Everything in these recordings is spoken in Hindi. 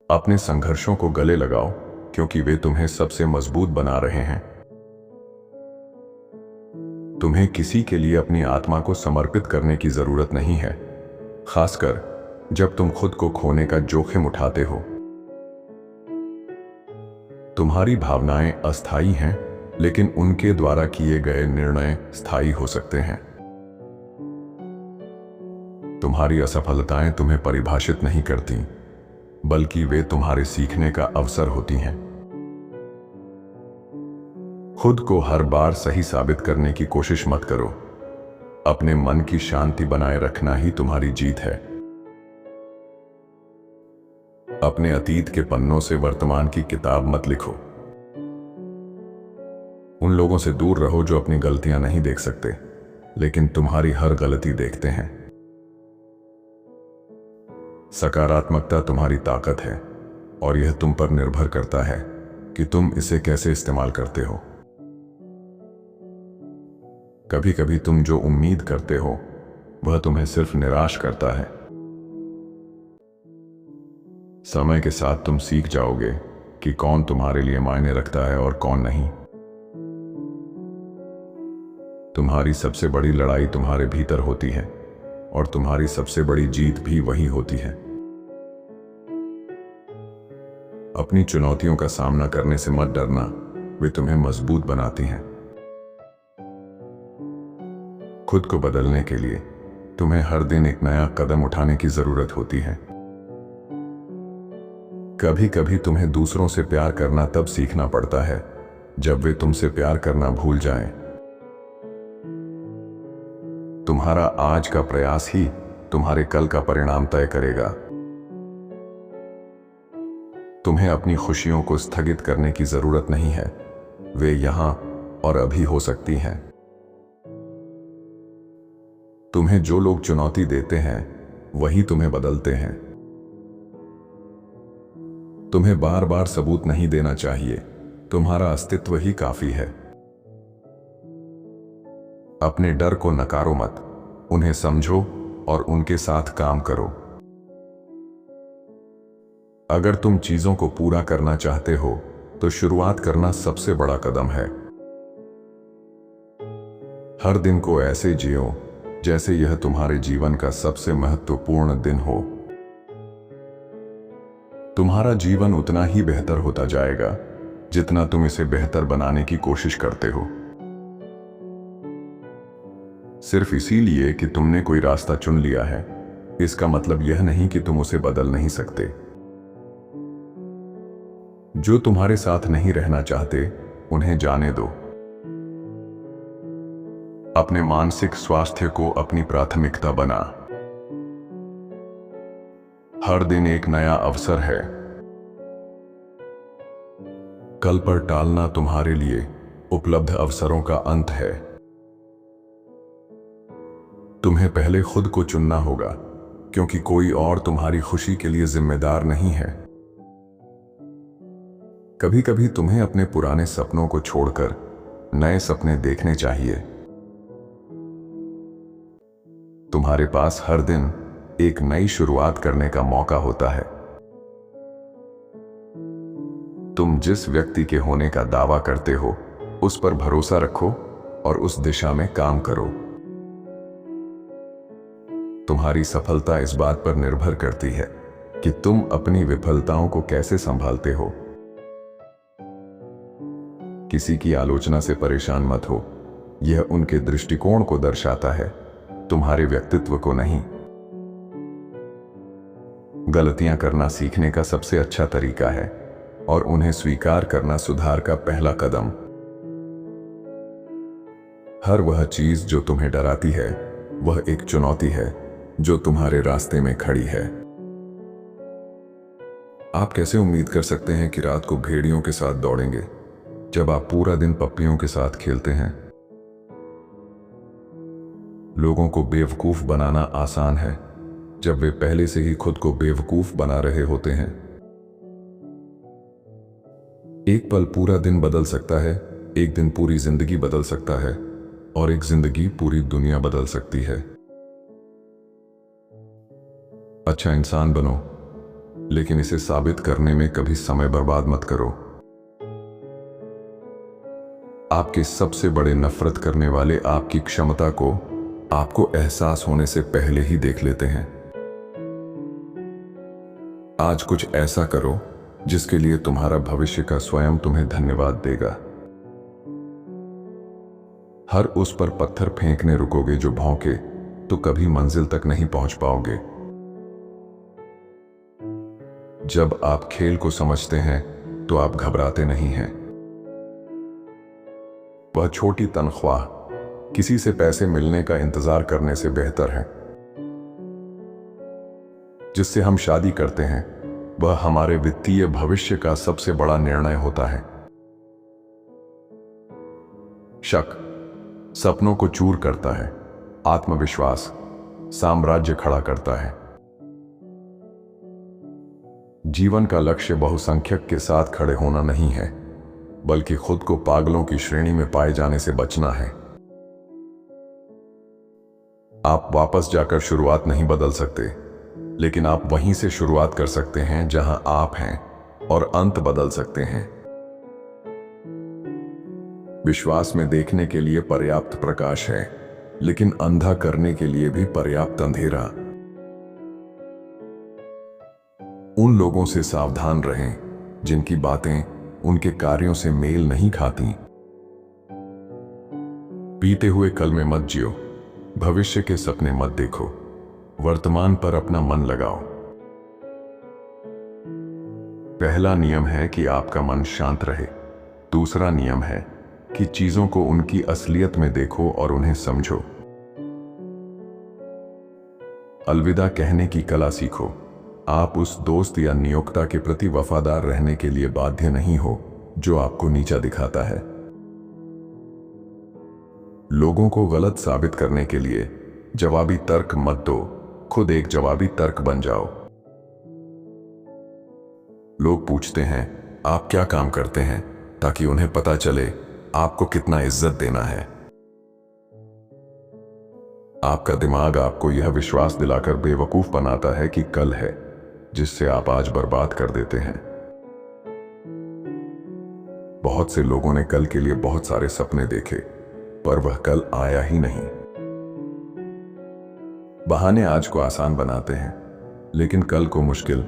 अपने संघर्षों को गले लगाओ, क्योंकि वे तुम्हें सबसे मजबूत बना रहे हैं। तुम्हें किसी के लिए अपनी आत्मा को समर्पित करने की जरूरत नहीं है, खासकर जब तुम खुद को खोने का जोखिम उठाते हो। तुम्हारी भावनाएं अस्थायी हैं, लेकिन उनके द्वारा किए गए निर्णय स्थायी हो सकते हैं। तुम्हारी असफलताएं तुम्हें परिभाषित नहीं करती, बल्कि वे तुम्हारे सीखने का अवसर होती हैं। खुद को हर बार सही साबित करने की कोशिश मत करो। अपने मन की शांति बनाए रखना ही तुम्हारी जीत है। अपने अतीत के पन्नों से वर्तमान की किताब मत लिखो। उन लोगों से दूर रहो जो अपनी गलतियां नहीं देख सकते, लेकिन तुम्हारी हर गलती देखते हैं। सकारात्मकता तुम्हारी ताकत है, और यह तुम पर निर्भर करता है कि तुम इसे कैसे इस्तेमाल करते हो। कभी कभी तुम जो उम्मीद करते हो वह तुम्हें सिर्फ निराश करता है। समय के साथ तुम सीख जाओगे कि कौन तुम्हारे लिए मायने रखता है और कौन नहीं। तुम्हारी सबसे बड़ी लड़ाई तुम्हारे भीतर होती है, और तुम्हारी सबसे बड़ी जीत भी वही होती है। अपनी चुनौतियों का सामना करने से मत डरना, वे तुम्हें मजबूत बनाती हैं। खुद को बदलने के लिए तुम्हें हर दिन एक नया कदम उठाने की जरूरत होती है। कभी कभी तुम्हें दूसरों से प्यार करना तब सीखना पड़ता है जब वे तुमसे प्यार करना भूल जाएं। तुम्हारा आज का प्रयास ही तुम्हारे कल का परिणाम तय करेगा। तुम्हें अपनी खुशियों को स्थगित करने की जरूरत नहीं है, वे यहां और अभी हो सकती हैं। तुम्हें जो लोग चुनौती देते हैं वही तुम्हें बदलते हैं। तुम्हें बार बार सबूत नहीं देना चाहिए, तुम्हारा अस्तित्व ही काफी है। अपने डर को नकारो मत, उन्हें समझो और उनके साथ काम करो। अगर तुम चीजों को पूरा करना चाहते हो तो शुरुआत करना सबसे बड़ा कदम है। हर दिन को ऐसे जियो जैसे यह तुम्हारे जीवन का सबसे महत्वपूर्ण दिन हो। तुम्हारा जीवन उतना ही बेहतर होता जाएगा जितना तुम इसे बेहतर बनाने की कोशिश करते हो। सिर्फ इसीलिए कि तुमने कोई रास्ता चुन लिया है, इसका मतलब यह नहीं कि तुम उसे बदल नहीं सकते। जो तुम्हारे साथ नहीं रहना चाहते, उन्हें जाने दो। अपने मानसिक स्वास्थ्य को अपनी प्राथमिकता बना। हर दिन एक नया अवसर है। कल पर टालना तुम्हारे लिए उपलब्ध अवसरों का अंत है। तुम्हें पहले खुद को चुनना होगा, क्योंकि कोई और तुम्हारी खुशी के लिए जिम्मेदार नहीं है। कभी कभी तुम्हें अपने पुराने सपनों को छोड़कर नए सपने देखने चाहिए। तुम्हारे पास हर दिन एक नई शुरुआत करने का मौका होता है। तुम जिस व्यक्ति के होने का दावा करते हो, उस पर भरोसा रखो और उस दिशा में काम करो। तुम्हारी सफलता इस बात पर निर्भर करती है कि तुम अपनी विफलताओं को कैसे संभालते हो। किसी की आलोचना से परेशान मत हो, यह उनके दृष्टिकोण को दर्शाता है, तुम्हारे व्यक्तित्व को नहीं। गलतियां करना सीखने का सबसे अच्छा तरीका है, और उन्हें स्वीकार करना सुधार का पहला कदम। हर वह चीज जो तुम्हें डराती है, वह एक चुनौती है जो तुम्हारे रास्ते में खड़ी है। आप कैसे उम्मीद कर सकते हैं कि रात को भेड़ियों के साथ दौड़ेंगे जब आप पूरा दिन पप्पियों के साथ खेलते हैं? लोगों को बेवकूफ बनाना आसान है जब वे पहले से ही खुद को बेवकूफ बना रहे होते हैं। एक पल पूरा दिन बदल सकता है, एक दिन पूरी जिंदगी बदल सकता है, और एक जिंदगी पूरी दुनिया बदल सकती है। अच्छा इंसान बनो, लेकिन इसे साबित करने में कभी समय बर्बाद मत करो। आपके सबसे बड़े नफरत करने वाले आपकी क्षमता को आपको एहसास होने से पहले ही देख लेते हैं। आज कुछ ऐसा करो जिसके लिए तुम्हारा भविष्य का स्वयं तुम्हें धन्यवाद देगा। हर उस पर पत्थर फेंकने रुकोगे जो भौंके तो कभी मंजिल तक नहीं पहुंच पाओगे। जब आप खेल को समझते हैं तो आप घबराते नहीं हैं। वह छोटी तनख्वाह किसी से पैसे मिलने का इंतजार करने से बेहतर है। जिससे हम शादी करते हैं वह हमारे वित्तीय भविष्य का सबसे बड़ा निर्णय होता है। शक सपनों को चूर करता है, आत्मविश्वास साम्राज्य खड़ा करता है। जीवन का लक्ष्य बहुसंख्यक के साथ खड़े होना नहीं है, बल्कि खुद को पागलों की श्रेणी में पाए जाने से बचना है। आप वापस जाकर शुरुआत नहीं बदल सकते, लेकिन आप वहीं से शुरुआत कर सकते हैं जहां आप हैं और अंत बदल सकते हैं। विश्वास में देखने के लिए पर्याप्त प्रकाश है, लेकिन अंधा करने के लिए भी पर्याप्त अंधेरा। उन लोगों से सावधान रहें जिनकी बातें उनके कार्यों से मेल नहीं खाती। बीते हुए कल में मत जियो, भविष्य के सपने मत देखो, वर्तमान पर अपना मन लगाओ। पहला नियम है कि आपका मन शांत रहे। दूसरा नियम है कि चीजों को उनकी असलियत में देखो और उन्हें समझो। अलविदा कहने की कला सीखो। आप उस दोस्त या नियोक्ता के प्रति वफादार रहने के लिए बाध्य नहीं हो जो आपको नीचा दिखाता है। लोगों को गलत साबित करने के लिए जवाबी तर्क मत दो, खुद एक जवाबी तर्क बन जाओ। लोग पूछते हैं आप क्या काम करते हैं, ताकि उन्हें पता चले आपको कितना इज्जत देना है। आपका दिमाग आपको यह विश्वास दिलाकर बेवकूफ बनाता है कि कल है, जिससे आप आज बर्बाद कर देते हैं। बहुत से लोगों ने कल के लिए बहुत सारे सपने देखे, पर वह कल आया ही नहीं। बहाने आज को आसान बनाते हैं, लेकिन कल को मुश्किल।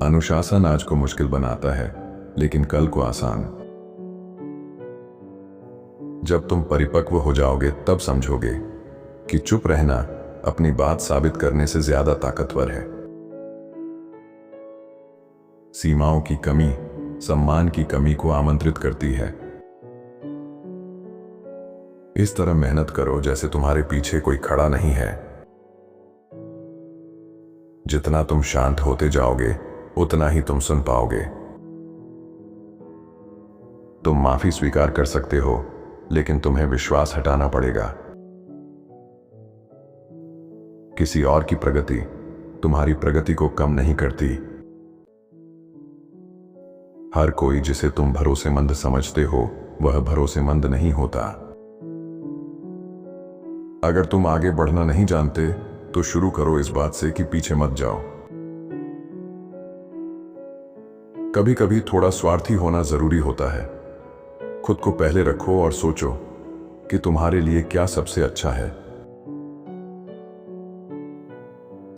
अनुशासन आज को मुश्किल बनाता है, लेकिन कल को आसान। जब तुम परिपक्व हो जाओगे तब समझोगे कि चुप रहना अपनी बात साबित करने से ज्यादा ताकतवर है। सीमाओं की कमी सम्मान की कमी को आमंत्रित करती है। इस तरह मेहनत करो जैसे तुम्हारे पीछे कोई खड़ा नहीं है। जितना तुम शांत होते जाओगे उतना ही तुम सुन पाओगे। तुम माफी स्वीकार कर सकते हो, लेकिन तुम्हें विश्वास हटाना पड़ेगा। किसी और की प्रगति तुम्हारी प्रगति को कम नहीं करती। हर कोई जिसे तुम भरोसेमंद समझते हो वह भरोसेमंद नहीं होता। अगर तुम आगे बढ़ना नहीं जानते तो शुरू करो इस बात से कि पीछे मत जाओ। कभी कभी थोड़ा स्वार्थी होना जरूरी होता है। खुद को पहले रखो और सोचो कि तुम्हारे लिए क्या सबसे अच्छा है।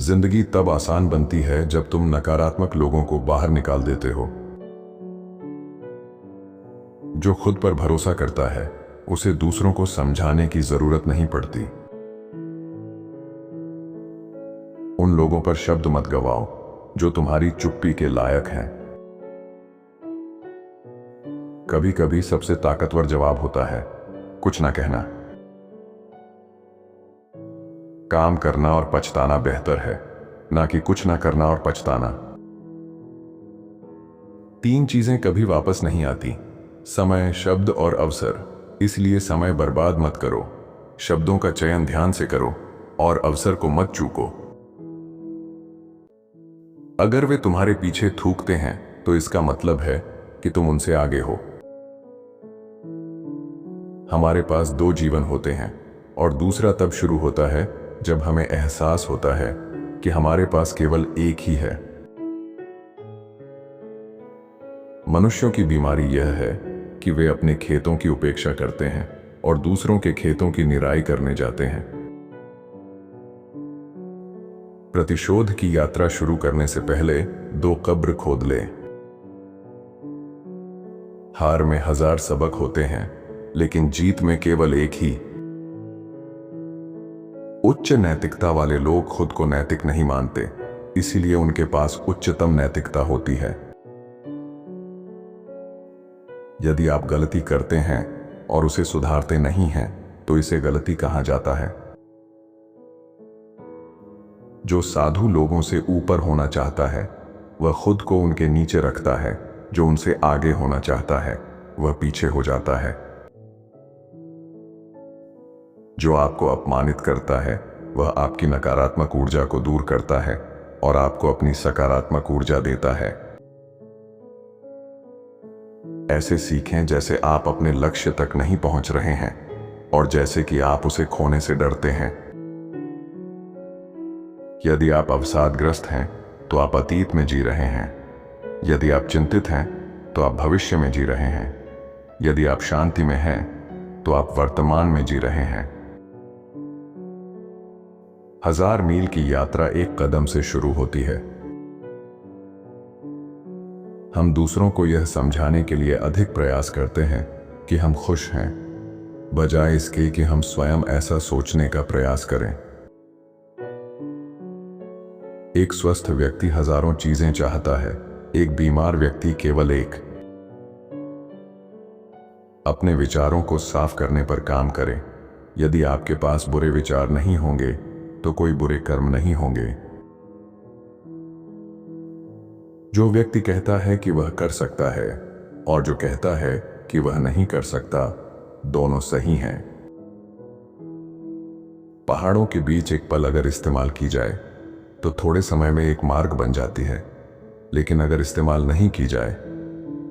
जिंदगी तब आसान बनती है जब तुम नकारात्मक लोगों को बाहर निकाल देते हो। जो खुद पर भरोसा करता है उसे दूसरों को समझाने की जरूरत नहीं पड़ती। उन लोगों पर शब्द मत गवाओ जो तुम्हारी चुप्पी के लायक हैं। कभी कभी सबसे ताकतवर जवाब होता है कुछ ना कहना। काम करना और पछताना बेहतर है, ना कि कुछ ना करना और पछताना। 3 चीजें कभी वापस नहीं आती, समय, शब्द और अवसर। इसलिए समय बर्बाद मत करो, शब्दों का चयन ध्यान से करो और अवसर को मत चूको। अगर वे तुम्हारे पीछे थूकते हैं तो इसका मतलब है कि तुम उनसे आगे हो। हमारे पास 2 जीवन होते हैं और दूसरा तब शुरू होता है जब हमें एहसास होता है कि हमारे पास केवल एक ही है। मनुष्यों की बीमारी यह है कि वे अपने खेतों की उपेक्षा करते हैं और दूसरों के खेतों की निराई करने जाते हैं। प्रतिशोध की यात्रा शुरू करने से पहले 2 कब्र खोद ले। हार में 1000 सबक होते हैं, लेकिन जीत में केवल एक ही। उच्च नैतिकता वाले लोग खुद को नैतिक नहीं मानते, इसीलिए उनके पास उच्चतम नैतिकता होती है। यदि आप गलती करते हैं और उसे सुधारते नहीं हैं, तो इसे गलती कहा जाता है। जो साधु लोगों से ऊपर होना चाहता है, वह खुद को उनके नीचे रखता है। जो उनसे आगे होना चाहता है, वह पीछे हो जाता है। जो आपको अपमानित करता है, वह आपकी नकारात्मक ऊर्जा को दूर करता है और आपको अपनी सकारात्मक ऊर्जा देता है। ऐसे सीखें जैसे आप अपने लक्ष्य तक नहीं पहुंच रहे हैं और जैसे कि आप उसे खोने से डरते हैं। यदि आप अवसादग्रस्त हैं, तो आप अतीत में जी रहे हैं। यदि आप चिंतित हैं, तो आप भविष्य में जी रहे हैं। यदि आप शांति में हैं, तो आप वर्तमान में जी रहे हैं। 1000 मील की यात्रा एक कदम से शुरू होती है। हम दूसरों को यह समझाने के लिए अधिक प्रयास करते हैं कि हम खुश हैं, बजाय इसके कि हम स्वयं ऐसा सोचने का प्रयास करें। एक स्वस्थ व्यक्ति हजारों चीजें चाहता है, एक बीमार व्यक्ति केवल एक। अपने विचारों को साफ करने पर काम करें। यदि आपके पास बुरे विचार नहीं होंगे, तो कोई बुरे कर्म नहीं होंगे। जो व्यक्ति कहता है कि वह कर सकता है और जो कहता है कि वह नहीं कर सकता, दोनों सही हैं। पहाड़ों के बीच एक पल अगर इस्तेमाल की जाए तो थोड़े समय में एक मार्ग बन जाती है, लेकिन अगर इस्तेमाल नहीं की जाए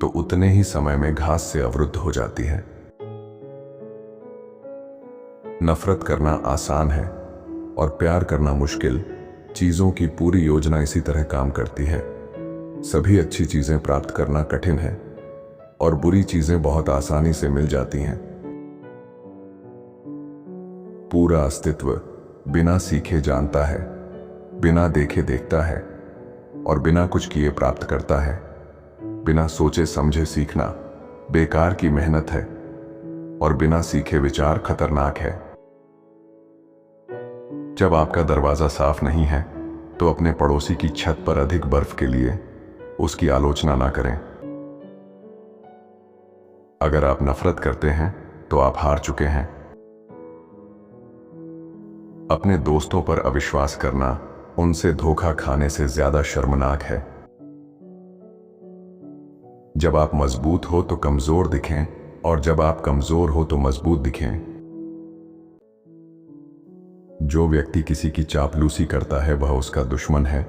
तो उतने ही समय में घास से अवरुद्ध हो जाती है। नफरत करना आसान है और प्यार करना मुश्किल। चीजों की पूरी योजना इसी तरह काम करती है। सभी अच्छी चीजें प्राप्त करना कठिन है और बुरी चीजें बहुत आसानी से मिल जाती हैं। पूरा अस्तित्व बिना सीखे जानता है, बिना देखे देखता है और बिना कुछ किए प्राप्त करता है। बिना सोचे समझे सीखना बेकार की मेहनत है और बिना सीखे विचार खतरनाक है। जब आपका दरवाजा साफ नहीं है, तो अपने पड़ोसी की छत पर अधिक बर्फ के लिए उसकी आलोचना ना करें। अगर आप नफरत करते हैं, तो आप हार चुके हैं। अपने दोस्तों पर अविश्वास करना उनसे धोखा खाने से ज्यादा शर्मनाक है। जब आप मजबूत हो तो कमजोर दिखें और जब आप कमजोर हो तो मजबूत दिखें। जो व्यक्ति किसी की चापलूसी करता है, वह उसका दुश्मन है।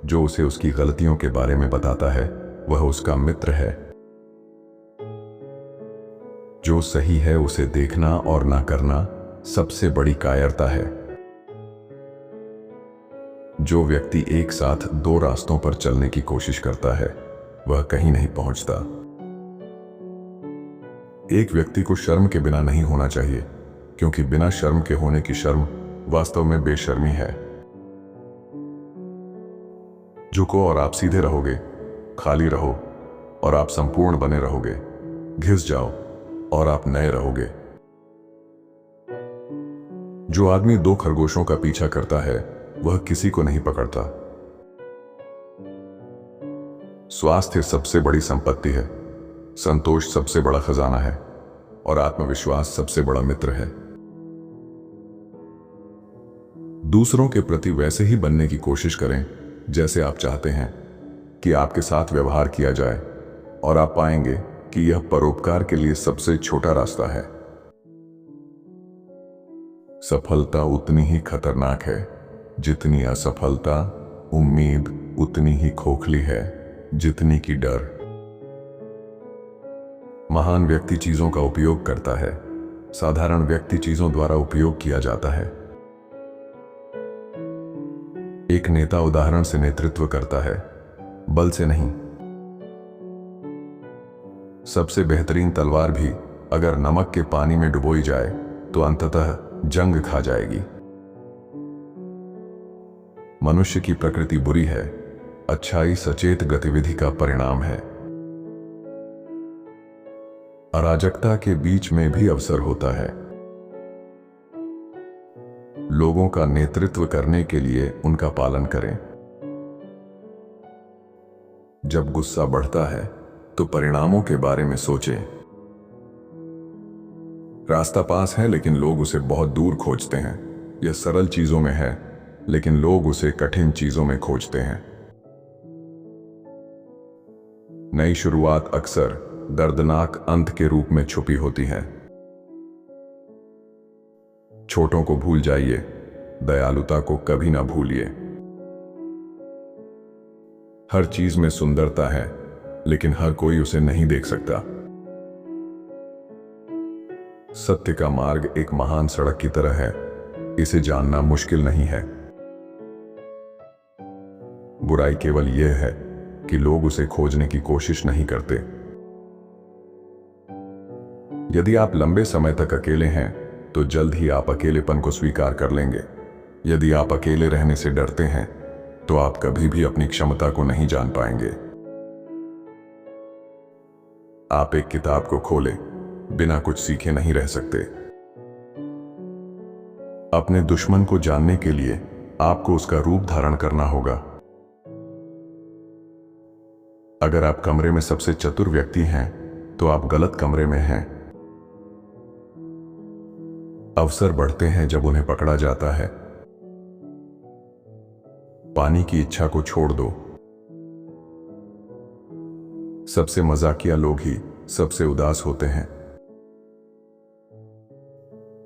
जो उसे उसकी गलतियों के बारे में बताता है, वह उसका मित्र है। जो सही है उसे देखना और ना करना सबसे बड़ी कायरता है। जो व्यक्ति एक साथ 2 रास्तों पर चलने की कोशिश करता है, वह कहीं नहीं पहुंचता। एक व्यक्ति को शर्म के बिना नहीं होना चाहिए, क्योंकि बिना शर्म के होने की शर्म वास्तव में बेशर्मी है। झुको और आप सीधे रहोगे, खाली रहो और आप संपूर्ण बने रहोगे, घिस जाओ और आप नए रहोगे। जो आदमी 2 खरगोशों का पीछा करता है, वह किसी को नहीं पकड़ता। स्वास्थ्य सबसे बड़ी संपत्ति है, संतोष सबसे बड़ा खजाना है और आत्मविश्वास सबसे बड़ा मित्र है। दूसरों के प्रति वैसे ही बनने की कोशिश करें जैसे आप चाहते हैं कि आपके साथ व्यवहार किया जाए, और आप पाएंगे कि यह परोपकार के लिए सबसे छोटा रास्ता है। सफलता उतनी ही खतरनाक है जितनी असफलता। उम्मीद उतनी ही खोखली है जितनी की डर। महान व्यक्ति चीजों का उपयोग करता है, साधारण व्यक्ति चीजों द्वारा उपयोग किया जाता है। एक नेता उदाहरण से नेतृत्व करता है, बल से नहीं। सबसे बेहतरीन तलवार भी अगर नमक के पानी में डुबोई जाए तो अंततः जंग खा जाएगी। मनुष्य की प्रकृति बुरी है, अच्छाई सचेत गतिविधि का परिणाम है। अराजकता के बीच में भी अवसर होता है। लोगों का नेतृत्व करने के लिए उनका पालन करें। जब गुस्सा बढ़ता है तो परिणामों के बारे में सोचें। रास्ता पास है लेकिन लोग उसे बहुत दूर खोजते हैं। यह सरल चीजों में है लेकिन लोग उसे कठिन चीजों में खोजते हैं। नई शुरुआत अक्सर दर्दनाक अंत के रूप में छुपी होती है। छोटों को भूल जाइए, दयालुता को कभी ना भूलिए। हर चीज में सुंदरता है लेकिन हर कोई उसे नहीं देख सकता। सत्य का मार्ग एक महान सड़क की तरह है, इसे जानना मुश्किल नहीं है। बुराई केवल यह है कि लोग उसे खोजने की कोशिश नहीं करते। यदि आप लंबे समय तक अकेले हैं तो जल्द ही आप अकेलेपन को स्वीकार कर लेंगे। यदि आप अकेले रहने से डरते हैं तो आप कभी भी अपनी क्षमता को नहीं जान पाएंगे। आप एक किताब को खोलें, बिना कुछ सीखे नहीं रह सकते। अपने दुश्मन को जानने के लिए आपको उसका रूप धारण करना होगा। अगर आप कमरे में सबसे चतुर व्यक्ति हैं तो आप गलत कमरे में हैं। अवसर बढ़ते हैं जब उन्हें पकड़ा जाता है। पानी की इच्छा को छोड़ दो। सबसे मजाकिया लोग ही सबसे उदास होते हैं।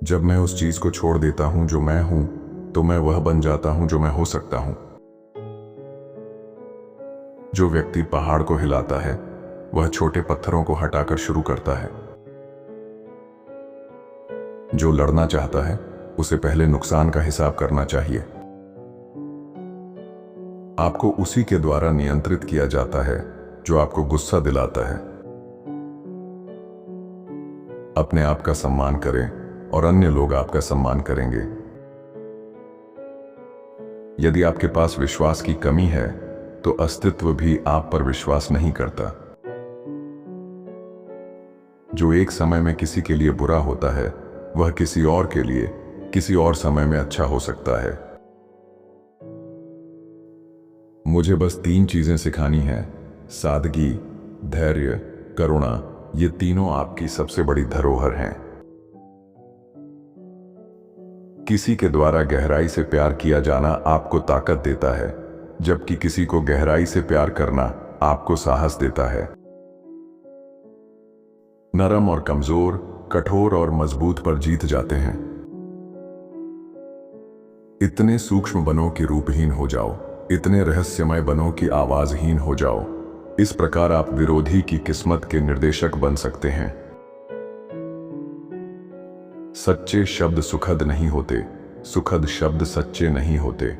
जब मैं उस चीज को छोड़ देता हूं जो मैं हूं तो मैं वह बन जाता हूं जो मैं हो सकता हूं। जो व्यक्ति पहाड़ को हिलाता है वह छोटे पत्थरों को हटाकर शुरू करता है। जो लड़ना चाहता है उसे पहले नुकसान का हिसाब करना चाहिए। आपको उसी के द्वारा नियंत्रित किया जाता है जो आपको गुस्सा दिलाता है। अपने आप का सम्मान करें और अन्य लोग आपका सम्मान करेंगे। यदि आपके पास विश्वास की कमी है तो अस्तित्व भी आप पर विश्वास नहीं करता। जो एक समय में किसी के लिए बुरा होता है वह किसी और के लिए किसी और समय में अच्छा हो सकता है। मुझे बस 3 चीजें सिखानी हैं, सादगी, धैर्य, करुणा। ये तीनों आपकी सबसे बड़ी धरोहर हैं। किसी के द्वारा गहराई से प्यार किया जाना आपको ताकत देता है, जबकि किसी को गहराई से प्यार करना आपको साहस देता है। नरम और कमजोर, कठोर और मजबूत पर जीत जाते हैं। इतने सूक्ष्म बनो कि रूपहीन हो जाओ, इतने रहस्यमय बनो कि आवाजहीन हो जाओ। इस प्रकार आप विरोधी की किस्मत के निर्देशक बन सकते हैं। सच्चे शब्द सुखद नहीं होते, सुखद शब्द सच्चे नहीं होते।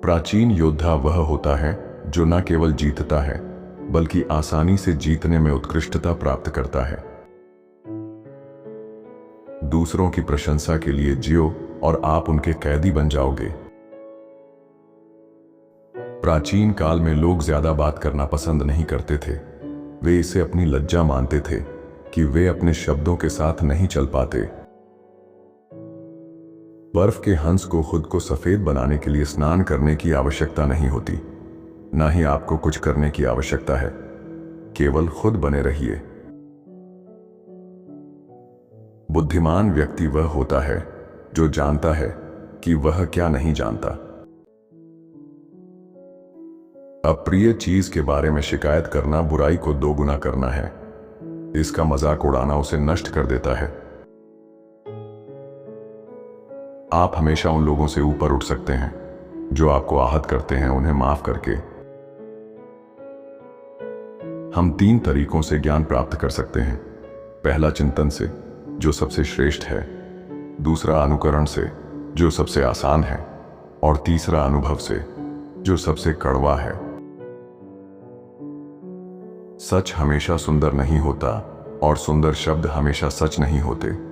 प्राचीन योद्धा वह होता है जो न केवल जीतता है बल्कि आसानी से जीतने में उत्कृष्टता प्राप्त करता है। दूसरों की प्रशंसा के लिए जियो और आप उनके कैदी बन जाओगे। प्राचीन काल में लोग ज्यादा बात करना पसंद नहीं करते थे। वे इसे अपनी लज्जा मानते थे कि वे अपने शब्दों के साथ नहीं चल पाते। बर्फ के हंस को खुद को सफेद बनाने के लिए स्नान करने की आवश्यकता नहीं होती, ना ही आपको कुछ करने की आवश्यकता है। केवल खुद बने रहिए। बुद्धिमान व्यक्ति वह होता है जो जानता है कि वह क्या नहीं जानता। अप्रिय चीज के बारे में शिकायत करना बुराई को दोगुना करना है। इसका मजाक उड़ाना उसे नष्ट कर देता है। आप हमेशा उन लोगों से ऊपर उठ सकते हैं जो आपको आहत करते हैं, उन्हें माफ करके। हम 3 तरीकों से ज्ञान प्राप्त कर सकते हैं। पहला चिंतन से, जो सबसे श्रेष्ठ है। दूसरा अनुकरण से, जो सबसे आसान है। और तीसरा अनुभव से, जो सबसे कड़वा है। सच हमेशा सुंदर नहीं होता और सुंदर शब्द हमेशा सच नहीं होते।